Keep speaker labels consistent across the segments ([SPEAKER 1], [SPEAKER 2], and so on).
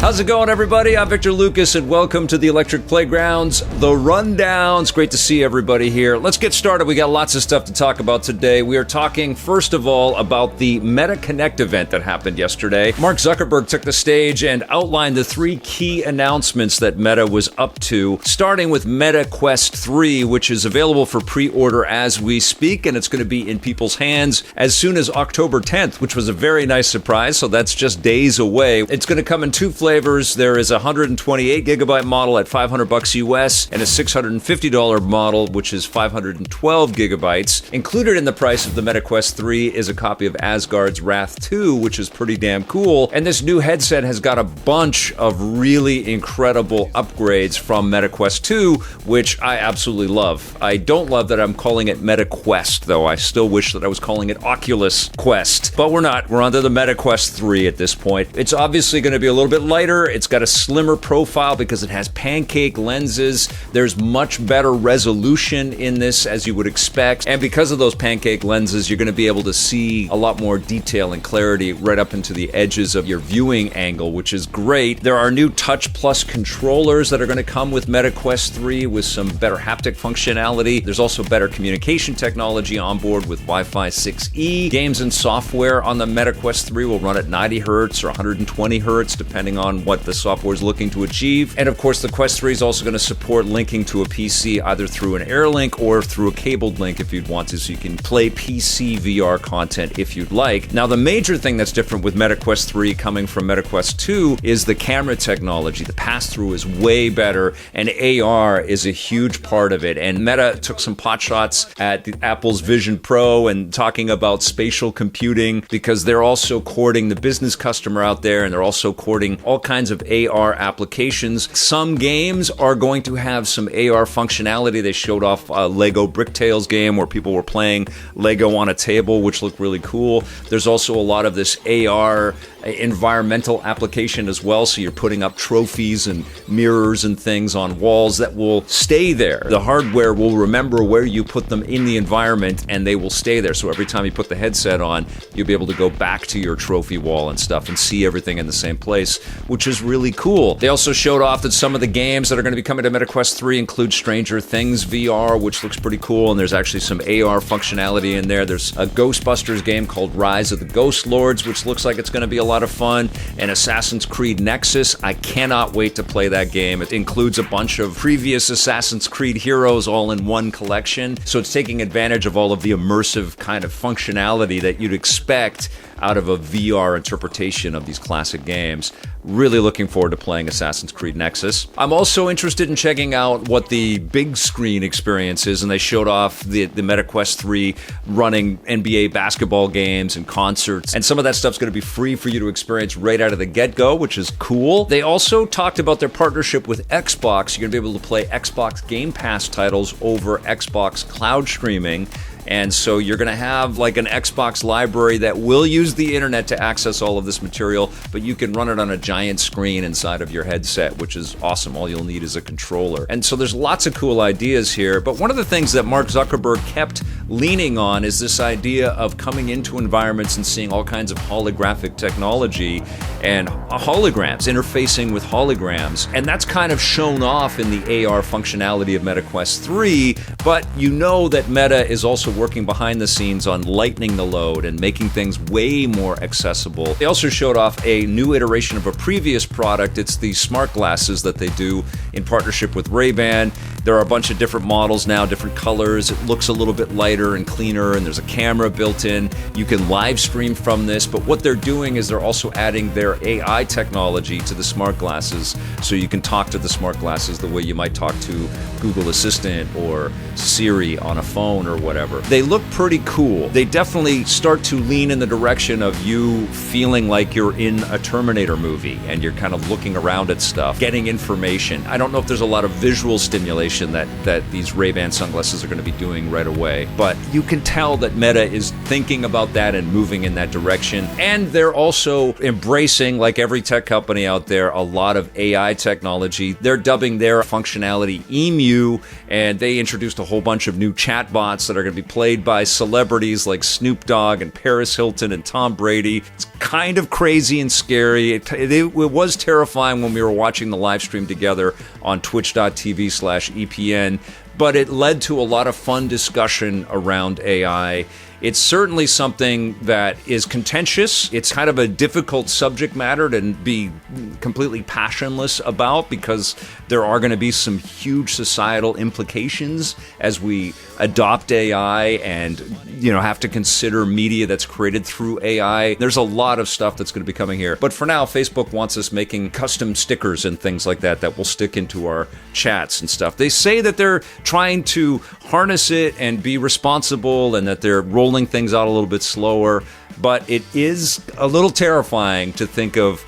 [SPEAKER 1] How's it going, everybody? I'm Victor Lucas, and welcome to the Electric Playground's The Rundown. It's great to see everybody here. Let's get started. We got lots of stuff to talk about today. We are talking, first of all, about the Meta Connect event that happened yesterday. Mark Zuckerberg took the stage and outlined the three key announcements that Meta was up to, starting with Meta Quest 3, which is available for pre-order as we speak, and it's going to be in people's hands as soon as October 10th, which was a very nice surprise, so that's just days away. It's going to come in two flavors. There is a 128 gigabyte model at $500 US and a $650 model, which is 512 gigabytes. Included in the price of the Meta Quest 3 is a copy of Asgard's Wrath 2, which is pretty damn cool. And this new headset has got a bunch of really incredible upgrades from Meta Quest 2, which I absolutely love. I don't love that I'm calling it Meta Quest, though. I still wish that I was calling it Oculus Quest. But we're not. We're onto the Meta Quest 3 at this point. It's obviously going to be a little bit lighter. It's got a slimmer profile because it has pancake lenses. There's much better resolution in this, as you would expect. And because of those pancake lenses, you're going to be able to see a lot more detail and clarity right up into the edges of your viewing angle, which is great. There are new Touch Plus controllers that are going to come with Meta Quest 3 with some better haptic functionality. There's also better communication technology on board with Wi-Fi 6E. Games and software on the Meta Quest 3 will run at 90 hertz or 120 hertz, depending on what the software is looking to achieve. And of course, the Quest 3 is also going to support linking to a PC either through an AirLink or through a cabled link if you'd want to, so you can play PC VR content if you'd like. Now, the major thing that's different with Meta Quest 3 coming from Meta Quest 2 is the camera technology. The pass-through is way better, and AR is a huge part of it. And Meta took some pot shots at Apple's Vision Pro and talking about spatial computing, because they're also courting the business customer out there, and they're also courting all kinds of AR applications. Some games are going to have some AR functionality. They showed off a Lego Bricktales game where people were playing Lego on a table, which looked really cool. There's also a lot of this AR environmental application as well, so you're putting up trophies and mirrors and things on walls that will stay there. The hardware will remember where you put them in the environment, and they will stay there. So every time you put the headset on, you'll be able to go back to your trophy wall and stuff and see everything in the same place, which is really cool. They also showed off that some of the games that are going to be coming to Meta Quest 3 include Stranger Things VR, which looks pretty cool, and there's actually some AR functionality in there. There's a Ghostbusters game called Rise of the Ghost Lords, which looks like it's going to be a lot of fun, and Assassin's Creed Nexus. I cannot wait to play that game. It includes a bunch of previous Assassin's Creed heroes all in one collection, so it's taking advantage of all of the immersive kind of functionality that you'd expect out of a VR interpretation of these classic games. Really looking forward to playing Assassin's Creed Nexus. I'm also interested in checking out what the big screen experience is, and they showed off the Meta Quest 3 running NBA basketball games and concerts, and some of that stuff's going to be free for you to experience right out of the get-go, which is cool. They also talked about their partnership with Xbox. You're going to be able to play Xbox Game Pass titles over Xbox Cloud Streaming. And so you're going to have like an Xbox library that will use the internet to access all of this material, but you can run it on a giant screen inside of your headset, which is awesome. All you'll need is a controller. And so there's lots of cool ideas here, but one of the things that Mark Zuckerberg kept leaning on is this idea of coming into environments and seeing all kinds of holographic technology and holograms, interfacing with holograms. And that's kind of shown off in the AR functionality of Meta Quest 3, but you know that Meta is also working behind the scenes on lightening the load and making things way more accessible. They also showed off a new iteration of a previous product. It's the smart glasses that they do in partnership with Ray-Ban. There are a bunch of different models now, different colors. It looks a little bit lighter and cleaner, and there's a camera built in. You can live stream from this, but what they're doing is they're also adding their AI technology to the smart glasses, so you can talk to the smart glasses the way you might talk to Google Assistant or Siri on a phone or whatever. They look pretty cool. They definitely start to lean in the direction of you feeling like you're in a Terminator movie and you're kind of looking around at stuff, getting information. I don't know if there's a lot of visual stimulation that these Ray-Ban sunglasses are going to be doing right away, but you can tell that Meta is thinking about that and moving in that direction. And they're also embracing, like every tech company out there, a lot of AI technology. They're dubbing their functionality Emu, and they introduced a whole bunch of new chatbots that are going to be played by celebrities like Snoop Dogg and Paris Hilton and Tom Brady. It's kind of crazy and scary. It was terrifying when we were watching the live stream together on twitch.tv/EPN, but it led to a lot of fun discussion around AI. It's certainly something that is contentious. It's kind of a difficult subject matter to be completely passionless about, because there are going to be some huge societal implications as we adopt AI and, have to consider media that's created through AI. There's a lot of stuff that's going to be coming here. But for now, Facebook wants us making custom stickers and things like that will stick into our chats and stuff. They say that they're trying to harness it and be responsible, and that they're rolling things out a little bit slower, but it is a little terrifying to think of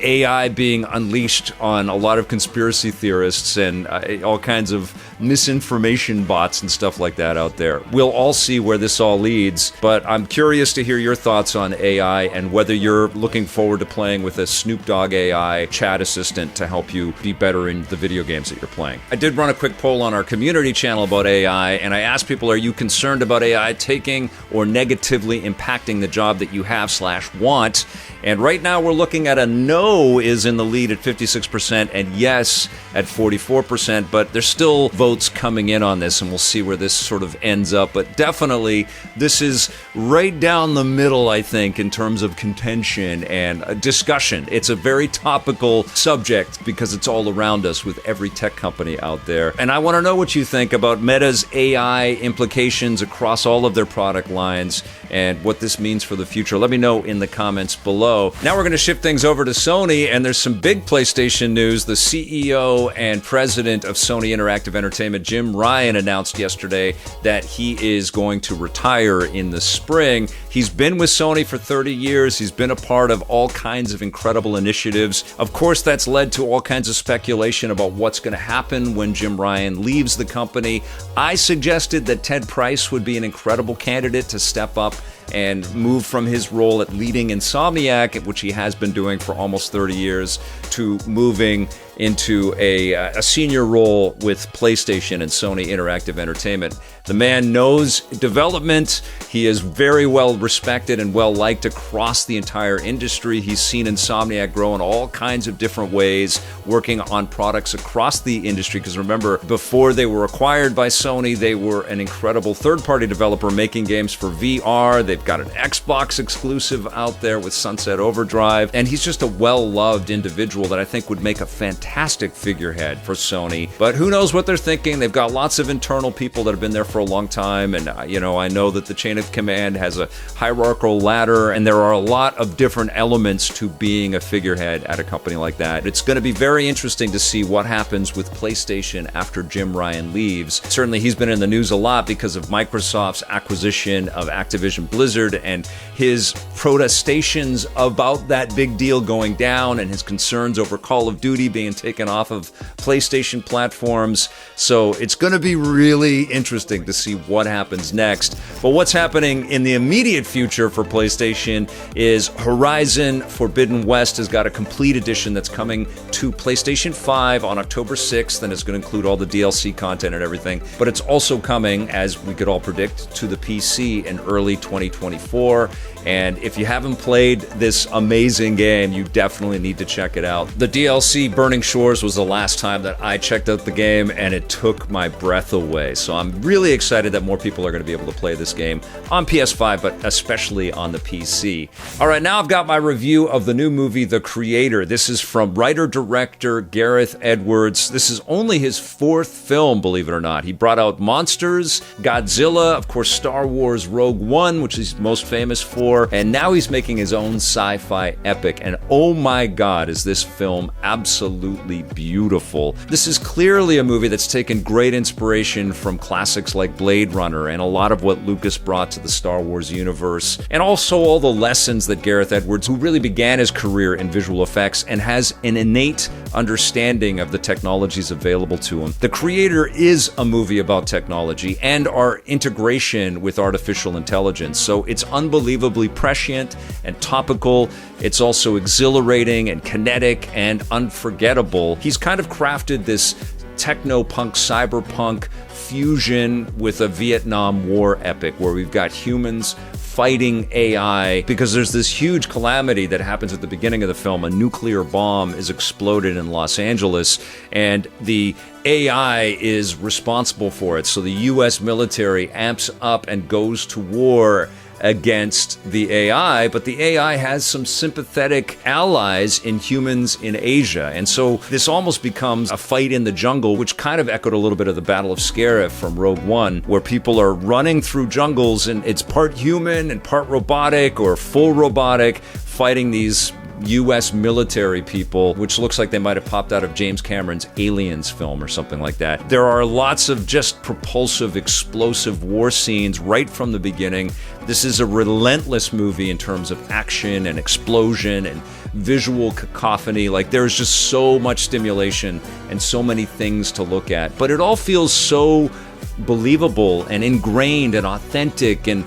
[SPEAKER 1] AI being unleashed on a lot of conspiracy theorists and all kinds of misinformation bots and stuff like that out there. We'll all see where this all leads, but I'm curious to hear your thoughts on AI and whether you're looking forward to playing with a Snoop Dogg AI chat assistant to help you be better in the video games that you're playing. I did run a quick poll on our community channel about AI, and I asked people, are you concerned about AI taking or negatively impacting the job that you have/want? And right now we're looking at a no is in the lead at 56% and yes at 44%, but there's still votes coming in on this, and we'll see where this sort of ends up. But definitely, this is right down the middle, I think, in terms of contention and discussion. It's a very topical subject because it's all around us with every tech company out there. And I want to know what you think about Meta's AI implications across all of their product lines and what this means for the future. Let me know in the comments below. Now we're going to shift things over to Sony, and there's some big PlayStation news. The CEO and president of Sony Interactive Entertainment, Jim Ryan, announced yesterday that he is going to retire in the spring. He's been with Sony for 30 years. He's been a part of all kinds of incredible initiatives. Of course, that's led to all kinds of speculation about what's going to happen when Jim Ryan leaves the company. I suggested that Ted Price would be an incredible candidate to step up and move from his role at leading Insomniac, which he has been doing for almost 30 years, to moving into a senior role with PlayStation and Sony Interactive Entertainment. The man knows development. He is very well respected and well liked across the entire industry. He's seen Insomniac grow in all kinds of different ways, working on products across the industry. Because remember, before they were acquired by Sony, they were an incredible third-party developer making games for VR. They've got an Xbox exclusive out there with Sunset Overdrive. And he's just a well-loved individual that I think would make a fantastic figurehead for Sony. But who knows what they're thinking? They've got lots of internal people that have been there for a long time, and I know that the chain of command has a hierarchical ladder, and there are a lot of different elements to being a figurehead at a company like that. It's going to be very interesting to see what happens with PlayStation after Jim Ryan leaves. Certainly he's been in the news a lot because of Microsoft's acquisition of Activision Blizzard and his protestations about that big deal going down and his concerns over Call of Duty being taken off of PlayStation platforms. So it's going to be really interesting to see what happens next. But what's happening in the immediate future for PlayStation is Horizon Forbidden West has got a complete edition that's coming to PlayStation 5 on October 6th, and it's going to include all the DLC content and everything. But it's also coming, as we could all predict, to the PC in early 2024. And if you haven't played this amazing game, you definitely need to check it out. The DLC Burning Shores was the last time that I checked out the game, and it took my breath away. So I'm really excited that more people are going to be able to play this game on PS5, but especially on the PC. All right, now I've got my review of the new movie, The Creator. This is from writer-director Gareth Edwards. This is only his fourth film, believe it or not. He brought out Monsters, Godzilla, of course, Star Wars Rogue One, which he's most famous for, and now he's making his own sci-fi epic. And oh my God, is this film absolutely beautiful. This is clearly a movie that's taken great inspiration from classics like Blade Runner and a lot of what Lucas brought to the Star Wars universe, and also all the lessons that Gareth Edwards, who really began his career in visual effects and has an innate understanding of the technologies available to him. The Creator is a movie about technology and our integration with artificial intelligence, so it's unbelievably prescient and topical. It's also exhilarating and kinetic and unforgettable. He's kind of crafted this techno-punk, cyberpunk fusion with a Vietnam War epic where we've got humans fighting AI, because there's this huge calamity that happens at the beginning of the film. A nuclear bomb is exploded in Los Angeles, and the AI is responsible for it. So the US military amps up and goes to war against the AI, but the AI has some sympathetic allies in humans in Asia. And so this almost becomes a fight in the jungle, which kind of echoed a little bit of the Battle of Scarif from Rogue One, where people are running through jungles and it's part human and part robotic or full robotic, fighting these U.S. military people, which looks like they might have popped out of James Cameron's Aliens film or something like that. There are lots of just propulsive, explosive war scenes right from the beginning. This is a relentless movie in terms of action and explosion and visual cacophony. Like, there's just so much stimulation and so many things to look at. But it all feels so believable and ingrained and authentic, and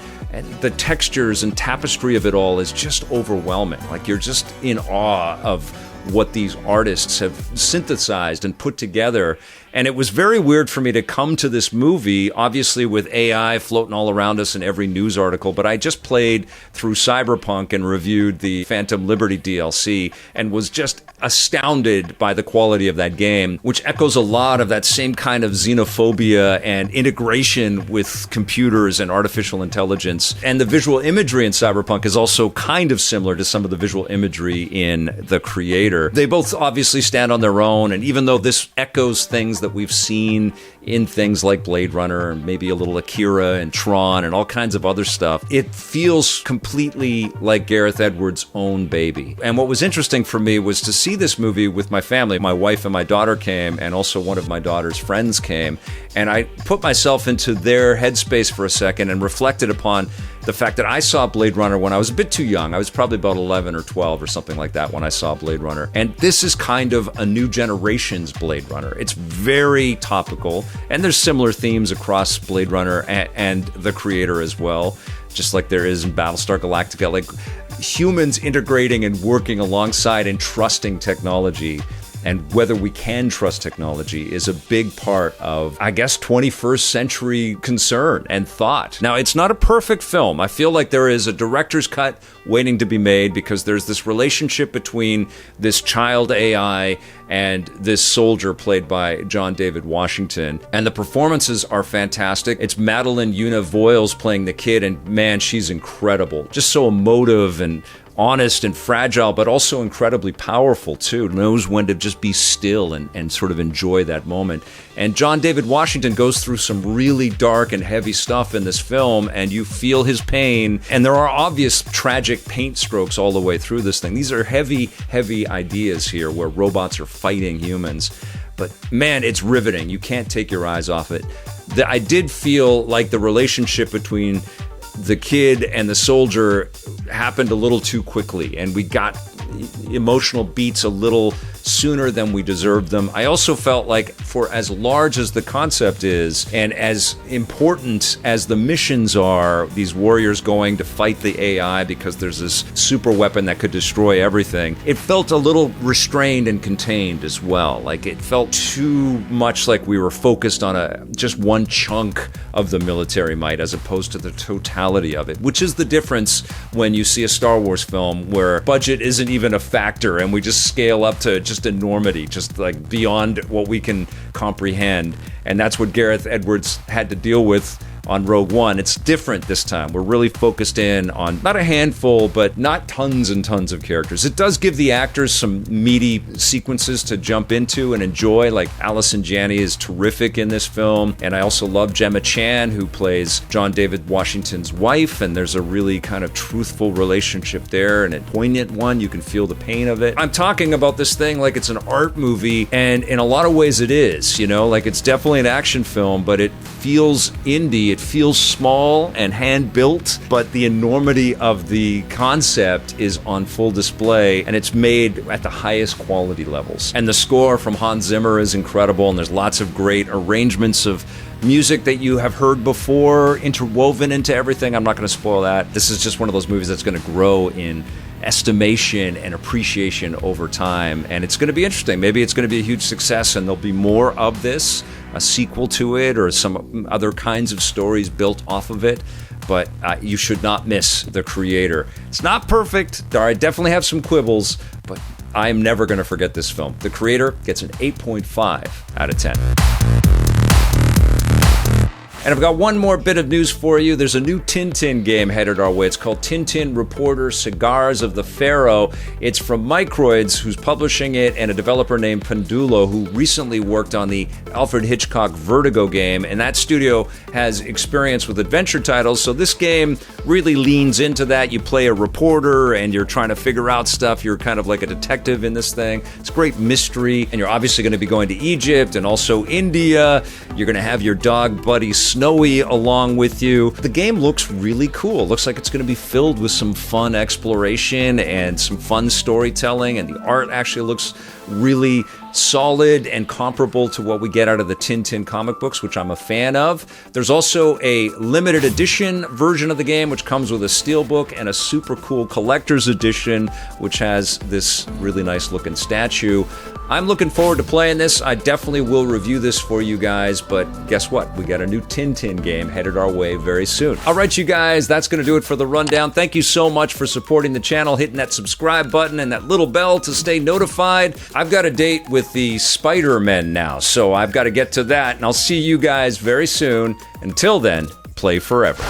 [SPEAKER 1] the textures and tapestry of it all is just overwhelming. Like, you're just in awe of what these artists have synthesized and put together. And it was very weird for me to come to this movie, obviously with AI floating all around us in every news article, but I just played through Cyberpunk and reviewed the Phantom Liberty DLC and was just astounded by the quality of that game, which echoes a lot of that same kind of xenophobia and integration with computers and artificial intelligence. And the visual imagery in Cyberpunk is also kind of similar to some of the visual imagery in The Creator. They both obviously stand on their own, and even though this echoes things that we've seen in things like Blade Runner and maybe a little Akira and Tron and all kinds of other stuff, it feels completely like Gareth Edwards' own baby. And what was interesting for me was to see this movie with my family. My wife and my daughter came, and also one of my daughter's friends came, and I put myself into their headspace for a second and reflected upon the fact that I saw Blade Runner when I was a bit too young. I was probably about 11 or 12 or something like that when I saw Blade Runner. And this is kind of a new generation's Blade Runner. It's very topical, and there's similar themes across Blade Runner and The Creator as well, just like there is in Battlestar Galactica. Like, humans integrating and working alongside and trusting technology, and whether we can trust technology is a big part of, I guess, 21st century concern and thought. Now, it's not a perfect film. I feel like there is a director's cut waiting to be made, because there's this relationship between this child AI and this soldier played by John David Washington. And the performances are fantastic. It's Madeline Una Voiles playing the kid, and man, she's incredible. Just so emotive and honest and fragile, but also incredibly powerful too. Knows when to just be still and sort of enjoy that moment. And John David Washington goes through some really dark and heavy stuff in this film, and you feel his pain. And there are obvious tragic paint strokes all the way through this thing. These are heavy, heavy ideas here where robots are fighting humans. But man, it's riveting. You can't take your eyes off it. I did feel like the relationship between the kid and the soldier happened a little too quickly, and we got emotional beats a little sooner than we deserved them. I also felt like, for as large as the concept is and as important as the missions are, these warriors going to fight the AI because there's this super weapon that could destroy everything, it felt a little restrained and contained as well. Like, it felt too much like we were focused on just one chunk of the military might, as opposed to the totality of it, which is the difference when you see a Star Wars film where budget isn't even a factor and we just scale up to just enormity, just like beyond what we can comprehend. And that's what Gareth Edwards had to deal with on Rogue One. It's different this time. We're really focused in on not a handful, but not tons and tons of characters. It does give the actors some meaty sequences to jump into and enjoy. Like, Allison Janney is terrific in this film, and I also love Gemma Chan, who plays John David Washington's wife, and there's a really kind of truthful relationship there, and a poignant one. You can feel the pain of it. I'm talking about this thing like it's an art movie, and in a lot of ways it is, you know, like it's definitely an action film, but it feels indie. It feels small and hand-built, but the enormity of the concept is on full display, and it's made at the highest quality levels. And the score from Hans Zimmer is incredible, and there's lots of great arrangements of music that you have heard before interwoven into everything. I'm not going to spoil that. This is just one of those movies that's going to grow in estimation and appreciation over time, and it's going to be interesting. Maybe it's going to be a huge success and there'll be more of this. a sequel to it or some other kinds of stories built off of it. But you should not miss the creator. It's not perfect. I definitely have some quibbles, but I'm never going to forget this film. The creator gets an 8.5 out of 10. And I've got one more bit of news for you. There's a new Tintin game headed our way. It's called Tintin Reporter, Cigars of the Pharaoh. It's from Microids, who's publishing it, and a developer named Pendulo, who recently worked on the Alfred Hitchcock Vertigo game. And that studio has experience with adventure titles, so this game really leans into that. You play a reporter, and you're trying to figure out stuff. You're kind of like a detective in this thing. It's great mystery, and you're obviously going to be going to Egypt and also India. You're going to have your dog buddy Snowy along with you. The game looks really cool. Looks like it's going to be filled with some fun exploration and some fun storytelling, and the art actually looks really solid and comparable to what we get out of the Tintin comic books, which I'm a fan of. There's also a limited edition version of the game, which comes with a steelbook, and a super cool collector's edition, which has this really nice looking statue. I'm looking forward to playing this. I definitely will review this for you guys, but guess what? We got a new Tintin game headed our way very soon. All right, you guys, that's going to do it for the rundown. Thank you so much for supporting the channel, hitting that subscribe button and that little bell to stay notified. I've got a date with the Spider-Men now, so I've got to get to that, and I'll see you guys very soon. Until then, play forever.